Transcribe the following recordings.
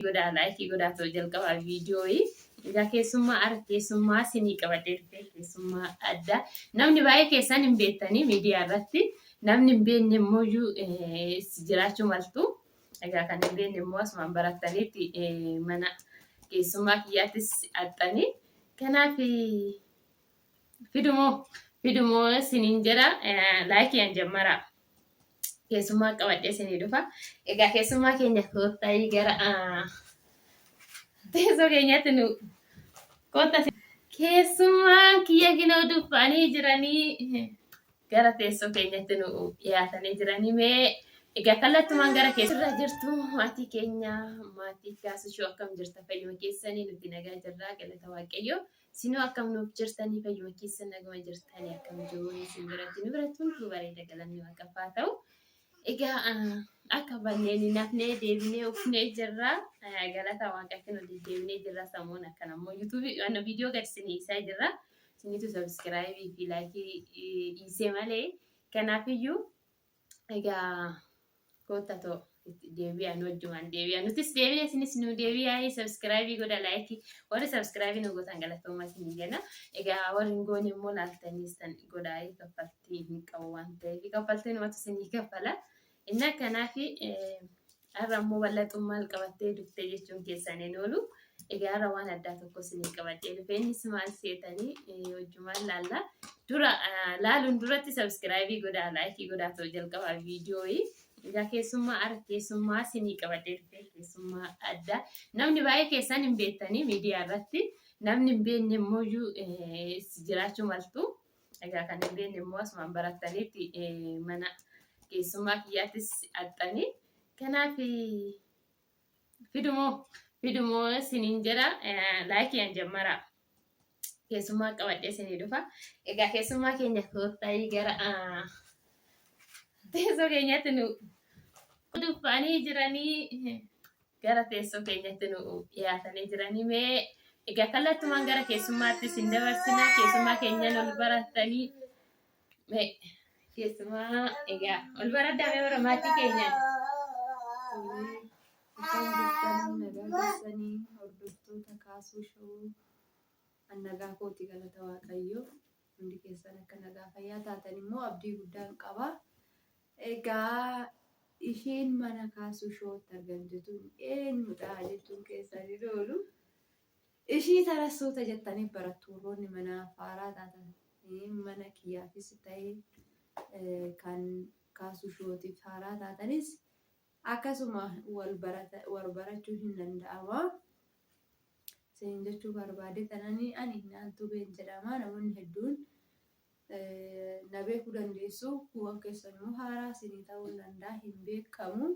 Goda like goda to jalqaba video egaa keessummaa sinii qabadhee dhufe keessummaa adda namni baay'ee keessan hin beektanii miidiyaa irratti namni hin beekne immoo jiraachuu maltu egaa kan hin beekne immoo asumaan barattaniitti mana keessummaa kiyyaattis axxanii kanaaf fidumoo siniin jedha laayikiyaan jammara. Keessummaa qabadhee sinii dhufa. Egaa keessummaa keenya kootta'ii gara teessoo keenyatti nu kootta. Keessummaa kiyya ginoo dubbanii jiranii gara teessoo keenyatti nu dhiyaatanii jiranii mee egaa kallattumaan gara keessirra jirtu maatii keenya maatii gaasishoo akkam jirta fayyuma keessanii nuti nagaa jirraa galata waaqayyoo sinoo akkam nuuf jirtanii fayyuma keessan nagama jirtanii akkam jiru isin biratti nu biratti hunduu bareeda galanni waaqaffaa ta'u. Egaa akka banneen nafnee deebinee ufnee jirra galata waaqaatti nuti deebinee jirra samuun akkana immoo YouTube waan viidiyoo gadhiisanii isaa jirra sinitu subscribe fi like dhiisee malee kanaafiyyuu egaa koottato deebi'an wajjumaan deebi'an nutis deebinee sinis nu deebi'aa subscribe godha like warri subscribe nu gootan galatoomaa isinii jenna. Egaa warri hin goone immoo laaltanii san godhaa kaffaltii hin qabu waan ta'eef kaffaltii namatti isinii kaffala. Inna kanaafi har'a immoo bal'axummaan qabattee dhuftee jechuun keessan hin oolu. Egaa har'a waan addaa tokko isinii qabattee dhufe innis maal seetanii wajjumaan laalla. Dura laaluun duratti subscribe godhaa like godhaa ta'u jalqaba viidiyoo egaa keessummaa isinii qabattee dhufe keessummaa adda namni baay'ee keessan hin beektanii miidiyaa irratti namni hin beekne immoo jiraachuu maltu. Egaa kan hin beekne immoo asumaan barattaniitti mana keessummaa kiyyaattis axxanii kanaaf fidumoo siniin jedha laayikiyaan jammara. Keessummaa qabadhee sinii dhufa. Egaa keessummaa keenya kootta'ii gara teessoo keenyatti nu dubbanii jiranii gara teessoo keenyatti nu dhiyaatanii jiranii mee egaa kallattumaan gara keessummaatti isin dabarsina keessummaa keenyan ol barattanii mee keessumaa egaa ol baraddaa mee bara maatii keenyan. Akkam jirtanii nagaa keessanii hordoftoota kaasuu showuu nagaa kooti galata waaqayyoo hundi keessan akka nagaa fayyaa taatan immoo abdii guddaan qaba. Egaa isheen mana kaasuu showutti argamtituun eenyudha jechuun keessanii oolu. Ishii tarassoota jettanii barattoonni mana faaraa taatan mana kiyyaafis ta'ee kan kaasuu showutiif faaraa taatanis akkasuma wal barachuu hin danda'ama. Isin jechuu barbaade tananii ani naantu been jedhama namoonni hedduun na beekuu dandeessu kuwan keessanuu haaraa isinii ta'uu danda'a hin beekamu.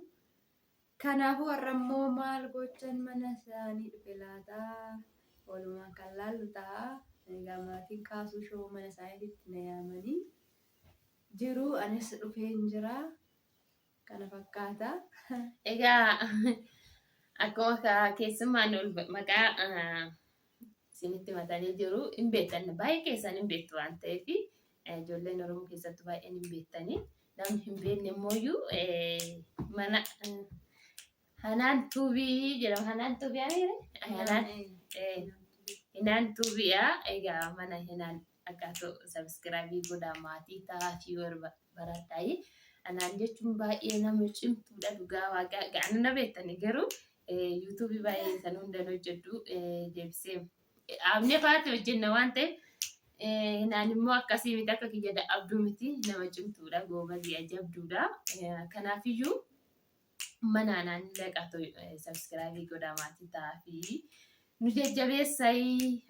Kanaafuu warra immoo maal gochan mana isaanii dhufe laataa walumaan kan laallu ta'a. Egaa maatiin kaasuu showuu mana isaaniitti na yaamanii jiru anis dhufee hin jira kana fakkaata. Egaa akkuma keessummaan maqaa isinitti matanii jiru hin beektan baay'ee keessan hin beektu waan ta'eef ijoolleen Oromoo keessattuu baay'een hin beektanii namni hin beekne immoo mana Hanaan Tuubii jedhama. Hanaan Tuubii Hanaan Tuubiidha. Egaa mana Hanaan akkasoo subscribe godhaa maatii ta'aa fi baradhaa. Anaan jechuun baay'ee nama cimtuudha dhugaa waaqaa ga'an na beektanii garuu YouTube baay'ee san hundan hojjedhu deebisee abnee faati hojjenna waan ta'eef naan immoo akkasii miti akka kiyya dadhabduu miti nama cimtuudha goobazii ajabduudha. Kanaafiyyuu mana naan laqatu subscribe godhaa maatii ta'aa fi nu jajjabeessai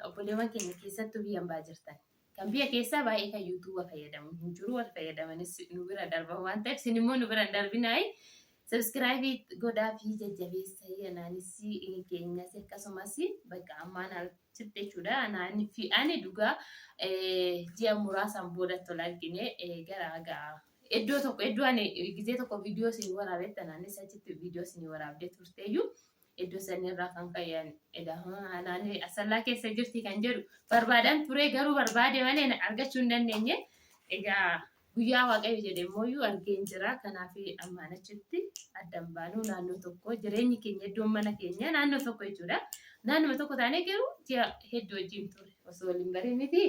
obboleewwan keenya keessattuu biyyan baa jirtan. Kan biyya keessaa baay'ee kan YouTube fayyadamu hin jiru wal fayyadamanis nu bira darba waan ta'eef isin immoo nu bira darbinaayi subscribe godhaa fi jajjabeessai anaanis keenyas akkasumas bakka ammaan alchitti jechuudha. Ani dhugaa ji'a muraasaan boodatti ol argine gara iddoo tokko iddoo ani gizee tokko viidiyoo isin waraabette anaanis achitti viidiyoo isin waraabdee turteeyyuu iddoo sanirraa kan ka'an naannoo asallaa keessa jirti kan jedhu barbaadan ture garuu barbaade malee argachuu hin dandeenye. Egaa guyyaa waaqayyo jedhee immoo argeen jira. Kanaaf ammaan achitti addan baanuu naannoo tokko jireenyi keenya iddoon mana keenya naannoo tokko jechuudha. Naannoo tokko taanee garuu ji'a hedduu wajjin ture osoo waliin barii miti.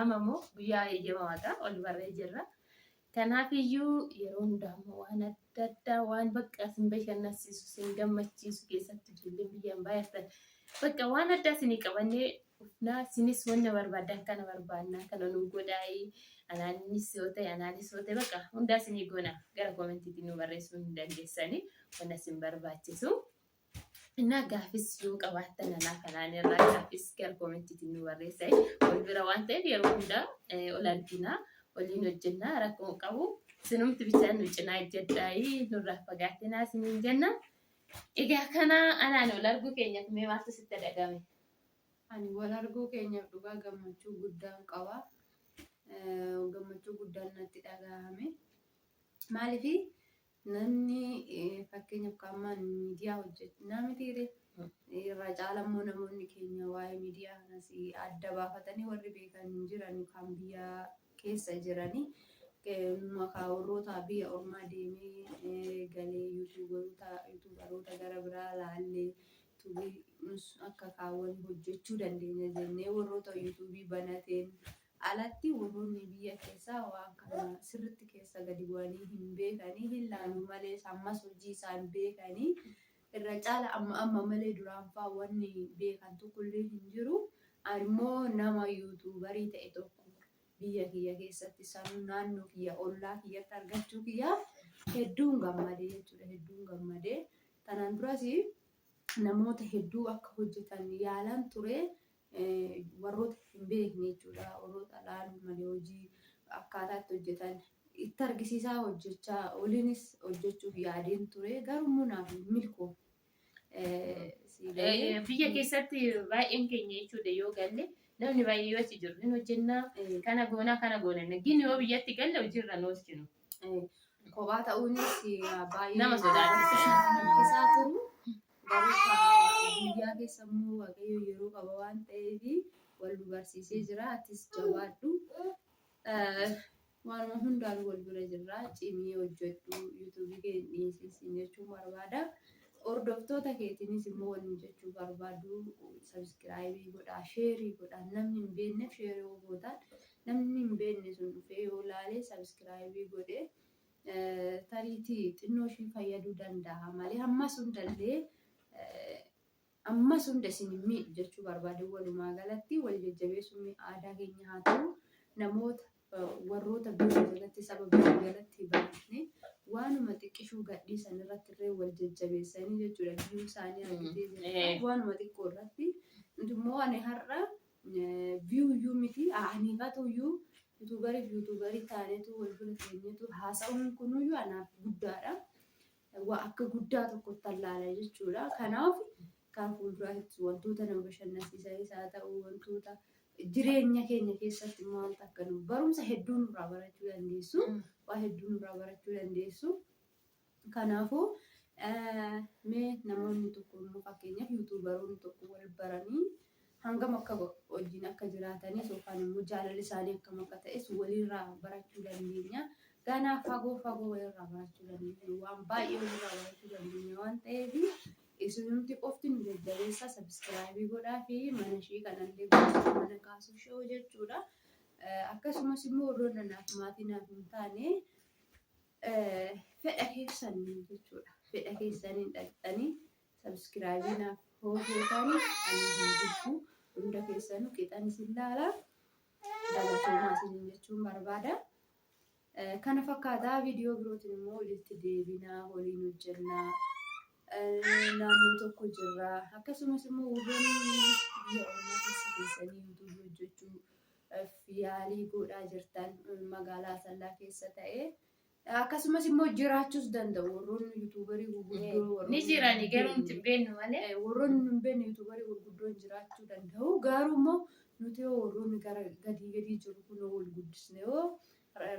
Amma immoo guyyaa eeyyamaadha ol barree jirra. Kanaaf yeroo hundaa waan adda addaa waan bakka isin bashannansiisu isin gammachiisu keessatti ijoolleen biyyaan baay'atan bakka waan addaa isinii qabannee dhufnaa isinis wanna barbaadan kana barbaannaa kana nu godhaayii anaanis yoo ta'e bakka hundaa isinii goona gara koomentiitiin nu barreessuu hin dandeessanii wanna isin barbaachisu. Innaa gaafis yoo qabaattan anaa kanaan irraa gaafis gara koomentiitiin nu barreessaa wal bira waan ta'eef yeroo hundaa ol arginaa. Waliin hojjennaa rakkoo qabu sinumti bichaan nu cinaa ejjedhaayii nurraa fagaatinaa isiniin jenna. Egaa kana anaan ol arguu keenyaaf mee maaltu sitti dhagahame? Ani wal arguu keenyaaf dhugaa gammachuu guddaan qaba. Gammachuu guddaan natti dhagahame. Maaliif namni fakkeenyaaf qaamaan miidiyaa hojjetu namni irra caalammoo namoonni keenya waa'ee miidiyaa kanas adda baafatanii warri beekan jiran kan biyya keessa jiranii maqaa warroota biyya ormaa deemee galee yuutuubaroota gara biraa laallee nus akka kaawwan hojjechuu dandeenya jennee warroota yuutuubii banateen alatti warroonni biyya keessaa waan kana sirriitti keessa gadi bu'anii hin beekanii hin laalu malee ammas hojii isaan beekanii irra caala amma malee duraan fa'aa wanni beekan tokkollee hin jiru. Ammoo nama yuutuubarii ta'e tokko biyya kiyya keessatti sanuu naannoo kiyya ollaa kiyyatti argachuu kiyyaaf hedduun gammadee jechuudha. Hedduun gammadee tanaan duras namoota hedduu akka hojjetan yaalan ture warroota hin beekne jechuudha. Warroota laaluu malee hojii akkaataatti hojjetan itti argisiisaa hojjechaa waliinis hojjechuuf yaadeen ture garuu naaf milkoofne. Biyya keessatti baay'een keenya jechuudha yoo galle namni baay'ee yoo achi jiru hin hojjennaa kana goona gini yoo biyyatti galle hojiirra nu hojjennu. Kophaa ta'uunis baay'ee nama sodaachisa turu garuu biyyaa keessa immoo waaqayyo yeroo qaba waan ta'eef wal nu barsiisee jira. Atis jabaadhu waanuma hundaan wal bira jirra cimii hojjedhu yuutuubii kee dhiyeessisin jechuun barbaada. Hordoftoota keetiinis immoo wanni jechuu barbaadu sabiskiraayibii godhaa sheerii godhaa namni hin beekneef sheerii gootaan namni hin beekne sun dhufee yoo laalee sabiskiraayibii godhee tariitii xinnoo ishii fayyaduu danda'a malee ammas hunda isin miidhu jechuu barbaadu. Walumaa galatti wal jajjabeessuun aadaa keenya haa ta'u namoota warroota biyya jalatti saba biyya jalatti baratne waanuma xiqqishuu gadhiisan irratti illee wal jajjabeessanii jechuudha. Biyyu isaanii argitee jirti waanuma xiqqoo irratti nuti immoo ani har'a biyyuu miti aniifatuyyuu yuutuubarii taanetu wal bira keenyatu haasa'uun kunuyyuu anaaf guddaadha. Akka guddaa tokkotti allaala jechuudha. Kanaaf kan fuulduraatti wantoota nama bashannansiisanis haa ta'u wantoota jireenya keenya keessatti maaltu akka nu barumsa hedduu nurraa barachuu dandeessu. Waa hedduu nurraa barachuu dandeessu. Kanaafuu mee namoonni tokko immoo fakkeenyaaf yuutuubaroonni tokko wal baranii hangam akka wajjin akka jiraatanis yookaan immoo jaalalli isaanii akkam akka ta'es walirraa barachuu dandeenya. Ganaa fagoo walirraa barachuu dandeenya. Waan baay'ee walirraa barachuu dandeenya waan ta'eef isinumti qofti nu jajjabeessaa sabiskiraayibii godhaa fi mana ishee kanallee mana kaasuu shoo jechuudha. Akkasumas immoo warroon nanaaf maatii naaf hin taane fedha keessan jechuudha. Fedha keessaniin dhaqxanii sabiskiraayibii naaf hojjetanii ani hin jibbu hunda keessanuu qixan isin laala dhalatoomaa isin jechuun barbaada. Kana fakkaataa viidiyoo birootiin immoo walitti deebinaa waliin hojjennaa. Naannoo tokko jirra. Akkasumas immoo warroonni biyya ormaa keessa keessanii yuutuubii hojjechuu yaalii godhaa jirtan magaalaa Asallaa keessa ta'ee akkasumas immoo jiraachuus danda'u warroonni yuutuubarii gurguddoo ni jirani garuu nuti beeknu malee warroonni hin beekne yuutuubarii gurguddoo jiraachuu danda'u. Garuu immoo nuti warroonni gara gadi jiru kun wal guddisne yoo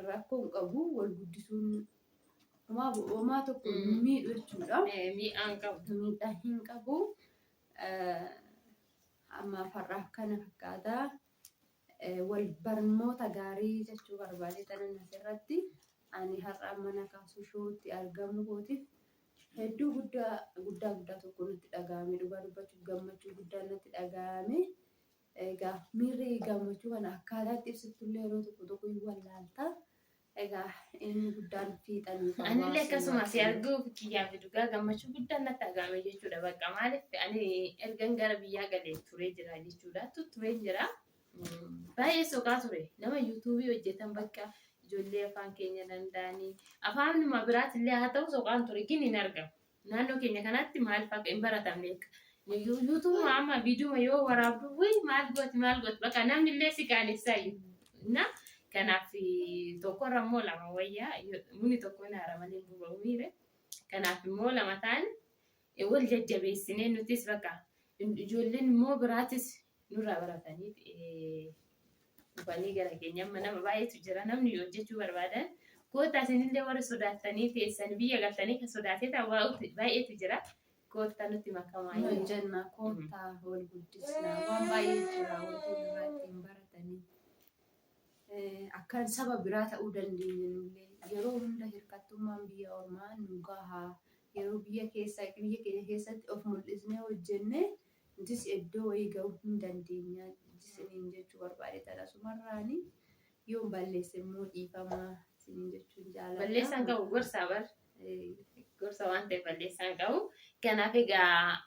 rakkoo hin qabu wal guddisuun Homaa tokko miidhu jechuudha. Miidhaa hin qabu. Amma farraa kana fakkaataa wal barnoota gaarii jechuu barbaade tanan asirratti ani har'a mana kaasuu shootti argamu kootiif hedduu guddaa tokko natti dhaga'ame dhugaa dubbachuuf gammachuu guddaa natti dhaga'ame. Egaa miirri gammachuu kana akkaataatti ibsitullee yeroo tokko hin wallaalta. Egaa inni guddaan fiixanii qaba. Anillee akkasuma si arguuf kiyyaaf dhugaa gammachuu guddaan natti dhaga'ame jechuudha. Bakka maaliif ani ergan gara biyyaa galee turee jira jechuudha. Turee jira. Baay'ee soqaa ture. Nama yuutuubii hojjetan bakka ijoollee afaan keenya danda'anii afaanuma biraatillee haa ta'u soqaan ture gin hin argamu. Naannoo keenya kanatti maaliif akka hin baratamne yuutuubuma amma viidiyoo yoo waraabdu maal gooti bakka namni illee si qaanessaa na kanaaf tokkorra immoo lama wayyaa muni tokko hin haramanii buba'u miire kanaaf immoo lama ta'an wal jajjabeessinee nutis bakka ijoolleen immoo biraatis nurraa baratanii dhufanii gara keenya amma nama baay'eetu jira namni hojjechuu barbaadan koota isinillee warra sodaatanii teessan biyya galtanii kan sodaatee ta'u baay'eetu jira. Koota nuti makamaa yoo jenna koota wal guddisna waan baay'ee jira wantoota irratti hin baratanii. Akkan saba biraa ta'uu dandeenya nullee yeroo hunda hirkattummaan biyya ormaa nu gahaa yeroo biyya keenya keessatti of mul'isnee hojjenne nutis iddoo wayii ga'uu hin dandeenya isiniin jechuu barbaade taasifamarraani yoo balleesse immoo dhiifamaa isiniin jechuun jaalladha. Balleessaan qabu gorsa waan ta'eef balleessaan qabu. Kanaaf egaa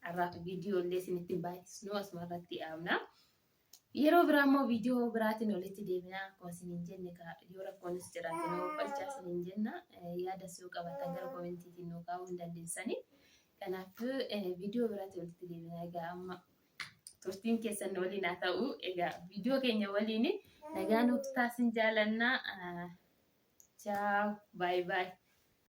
har'aatu viidiyoo illee isinitti baay'isnu asuma irratti dhaabna. Yeroo biraa immoo viidiyoo biraatiin walitti deebinaa akkuma isiniin jenne yoo rakkoonis jiraate nuu balchaa isiniin jenna yaadas yoo qabaatan gara koomentiitiin nuu kaa'uu hin dandeessani. Kanaaf viidiyoo biraatiin walitti deebinaa egaa amma turtiin keessan waliin haa ta'u egaa viidiyoo keenya waliin nagaa nuuf taasisan jaalannaa. Ciao, bye bye.